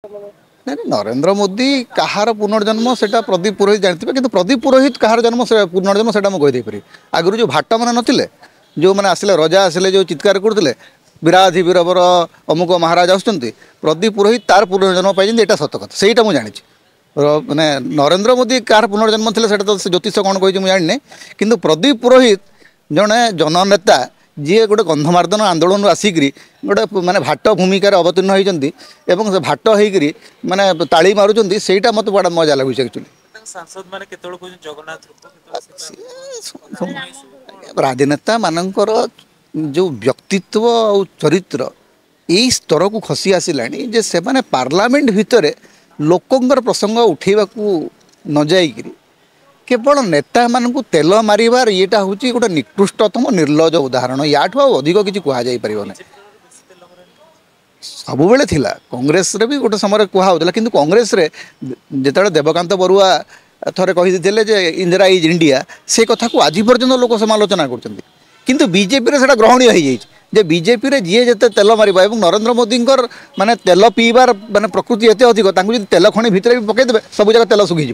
नहीं नरेंद्र मोदी कहार पुनर्जन्म से प्रदीप पुरोहित जानते कि प्रदीप पुरोहित कहार जन्म से पुनर्जन्म से कहीदे पारि आगु जो भाट मैंने नथिले जो मैंने आसिले रजा आसिले जो चित्कार करते विराधि वीरवर अमुक महाराज आसुँच प्रदीप पुरोहित तार पुनर्जन्म पाई यहाँ सत कथा से मुझे जानी मैंने नरेंद्र मोदी कहार पुनर्जन्म थे तो ज्योतिष कौन कही मुझे जानी कि प्रदीप पुरोहित जड़े जननेता जी गोटे गंधमार्दन आंदोलन आसिक गोटे माने भाट भूमिकार अवतीर्ण होती से भाट होकर माने ताली मारुंट से मत बड़ा मजा लगुच एक्चुअली राजनेता मानकर जो व्यक्तित्व और चरित्र यही स्तर को खसी आसला से माने पार्लियामेंट भितर लोकंर प्रसंग उठेबा न जाइकरी केवल नेता मानू तेल मारिबार येटा हूँ गोटे निकृष्टतम निर्लज उदाहरण या अधिक किसी कहुना सब बेले थिला कांग्रेस रे भी गोटे समय कहला कि कांग्रेस रे जिते देवकांत बरुआ थरे कही इंदिरा इज इंडिया से कथा को आज पर्यंत लोक समालोचना कर बीजेपी रे ग्रहणीय हो जाए बीजेपी रे जी जिते तेल मारिबा और नरेंद्र मोदी माने तेल पीबार माने प्रकृति एत अधिक तेल खणी भितर भी पकईदे सब जगह तेल सुखीज।